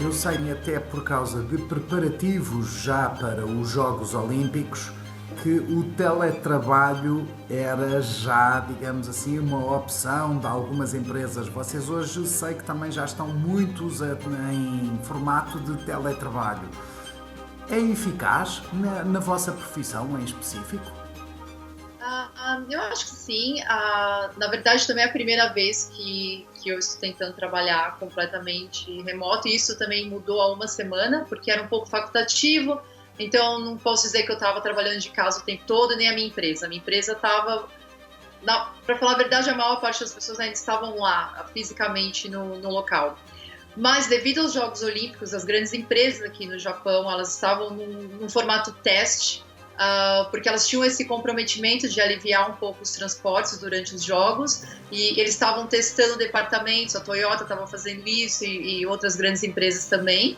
Eu sei até por causa de preparativos já para os Jogos Olímpicos que o teletrabalho era já, digamos assim, uma opção de algumas empresas. Vocês hoje sei que também já estão muitos em formato de teletrabalho. É eficaz na vossa profissão em específico? Eu acho que sim. Na verdade, também é a primeira vez que eu estou tentando trabalhar completamente remoto, e isso também mudou há uma semana, porque era um pouco facultativo, então não posso dizer que eu estava trabalhando de casa o tempo todo, nem a minha empresa. A minha empresa estava, para falar a verdade, a maior parte das pessoas ainda estavam lá, fisicamente no local. Mas devido aos Jogos Olímpicos, as grandes empresas aqui no Japão, elas estavam num formato teste, porque elas tinham esse comprometimento de aliviar um pouco os transportes durante os jogos, e eles estavam testando departamentos, a Toyota estava fazendo isso e outras grandes empresas também,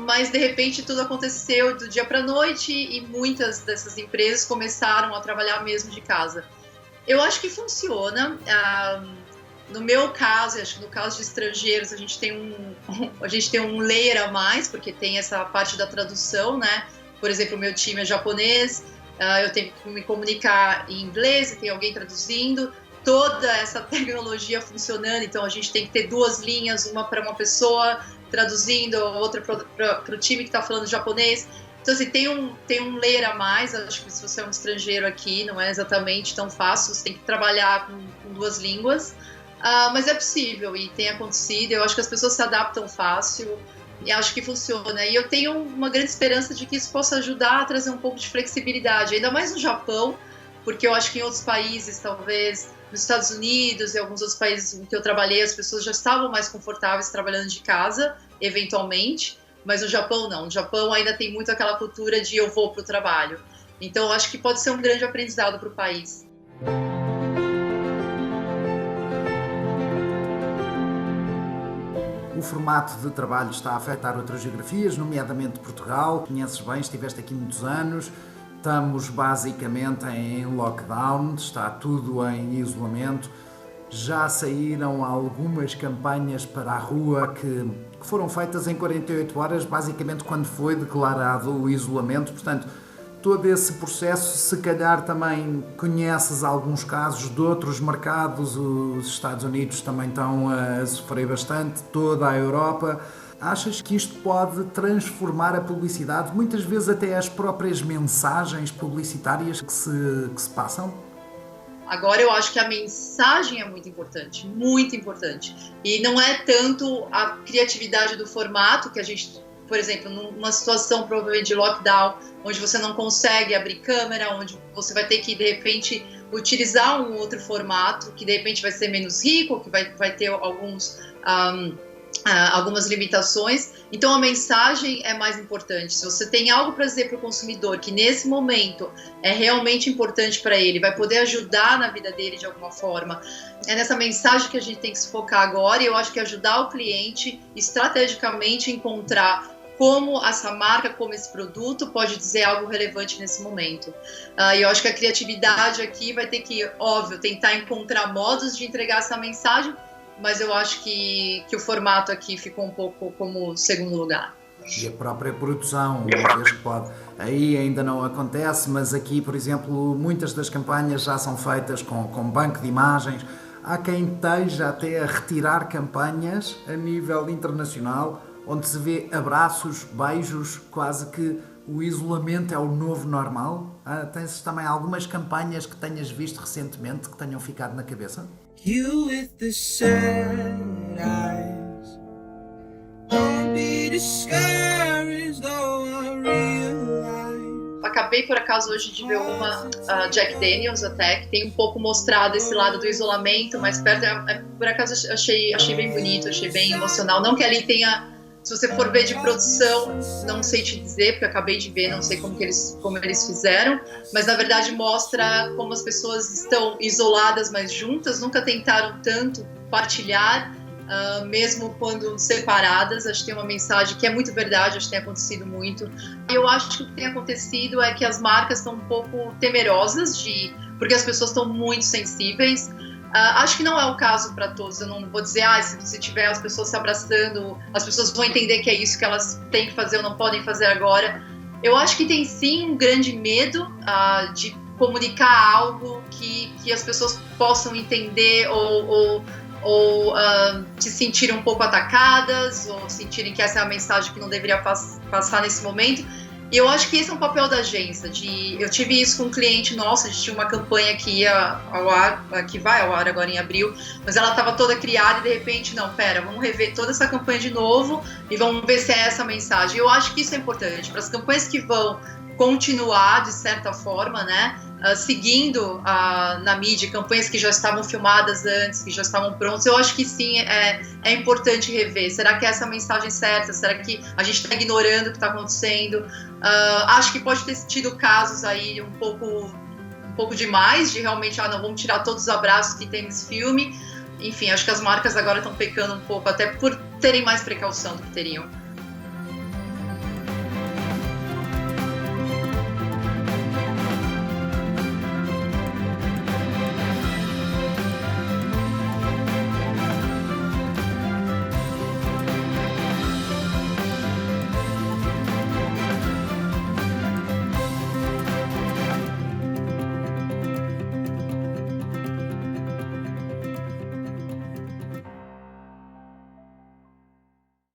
mas de repente tudo aconteceu do dia para a noite e muitas dessas empresas começaram a trabalhar mesmo de casa. Eu acho que funciona. No meu caso, acho que no caso de estrangeiros, a gente tem um layer a mais, porque tem essa parte da tradução, né? Por exemplo, o meu time é japonês, eu tenho que me comunicar em inglês e tem alguém traduzindo, toda essa tecnologia funcionando, então a gente tem que ter duas linhas, uma para uma pessoa traduzindo, outra para o time que está falando japonês. Então, assim, tem um layer a mais. Acho que se você é um estrangeiro aqui, não é exatamente tão fácil, você tem que trabalhar com duas línguas, mas é possível e tem acontecido. Eu acho que as pessoas se adaptam fácil. E acho que funciona. E eu tenho uma grande esperança de que isso possa ajudar a trazer um pouco de flexibilidade, ainda mais no Japão, porque eu acho que em outros países, talvez nos Estados Unidos e alguns outros países em que eu trabalhei, as pessoas já estavam mais confortáveis trabalhando de casa, eventualmente, mas no Japão não. No Japão ainda tem muito aquela cultura de eu vou para o trabalho. Então eu acho que pode ser um grande aprendizado para o país. O formato de trabalho está a afetar outras geografias, nomeadamente Portugal. Conheces bem, estiveste aqui muitos anos. Estamos basicamente em lockdown, está tudo em isolamento. Já saíram algumas campanhas para a rua que foram feitas em 48 horas, basicamente quando foi declarado o isolamento. Portanto, todo esse processo, se calhar também conheces alguns casos de outros mercados, os Estados Unidos também estão a sofrer bastante, toda a Europa. Achas que isto pode transformar a publicidade, muitas vezes até as próprias mensagens publicitárias que se passam? Agora eu acho que a mensagem é muito importante. E não é tanto a criatividade do formato que a gente... Por exemplo, numa situação provavelmente de lockdown, onde você não consegue abrir câmera, onde você vai ter que, de repente, utilizar um outro formato, que de repente vai ser menos rico, que vai ter algumas limitações. Então, a mensagem é mais importante. Se você tem algo para dizer para o consumidor que, nesse momento, é realmente importante para ele, vai poder ajudar na vida dele de alguma forma, é nessa mensagem que a gente tem que se focar agora. E eu acho que ajudar o cliente, estrategicamente, encontrar como essa marca, como esse produto pode dizer algo relevante nesse momento. E eu acho que a criatividade aqui vai ter que, óbvio, tentar encontrar modos de entregar essa mensagem, mas eu acho que o formato aqui ficou um pouco como segundo lugar. E a própria produção, uma vez que pode. Aí ainda não acontece, mas aqui, por exemplo, muitas das campanhas já são feitas com banco de imagens. Há quem esteja até a retirar campanhas a nível internacional, onde se vê abraços, beijos, quase que o isolamento é o novo normal. Tens também algumas campanhas que tenhas visto recentemente que tenham ficado na cabeça? You with the sad eyes, don't be discouraged though I realize. Acabei por acaso hoje de ver uma Jack Daniels até, que tem um pouco mostrado esse lado do isolamento, mas perto, por acaso achei bem bonito, achei bem emocional. Não que ali tenha Se você for ver de produção, não sei te dizer, porque eu acabei de ver, não sei como eles fizeram, mas na verdade mostra como as pessoas estão isoladas, mas juntas, nunca tentaram tanto partilhar, mesmo quando separadas. Acho que tem uma mensagem que é muito verdade, acho que tem acontecido muito. Eu acho que o que tem acontecido é que as marcas estão um pouco temerosas, porque as pessoas estão muito sensíveis. Acho que não é o caso para todos. Eu não vou dizer, se tiver as pessoas se abraçando, as pessoas vão entender que é isso que elas têm que fazer ou não podem fazer agora. Eu acho que tem sim um grande medo de comunicar algo que as pessoas possam entender ou se sentirem um pouco atacadas, ou sentirem que essa é a mensagem que não deveria passar nesse momento. E eu acho que esse é um papel da agência. Eu tive isso com um cliente nosso, a gente tinha uma campanha que ia ao ar, que vai ao ar agora em abril, mas ela estava toda criada e de repente, não, vamos rever toda essa campanha de novo e vamos ver se é essa a mensagem. Eu acho que isso é importante para as campanhas que vão continuar, de certa forma, né, seguindo na mídia, campanhas que já estavam filmadas antes, que já estavam prontas. Eu acho que sim, é importante rever. Será que é essa a mensagem certa? Será que a gente está ignorando o que está acontecendo? Acho que pode ter tido casos aí um pouco demais, de realmente, não, vamos tirar todos os abraços que tem nesse filme. Enfim, acho que as marcas agora estão pecando um pouco, até por terem mais precaução do que teriam.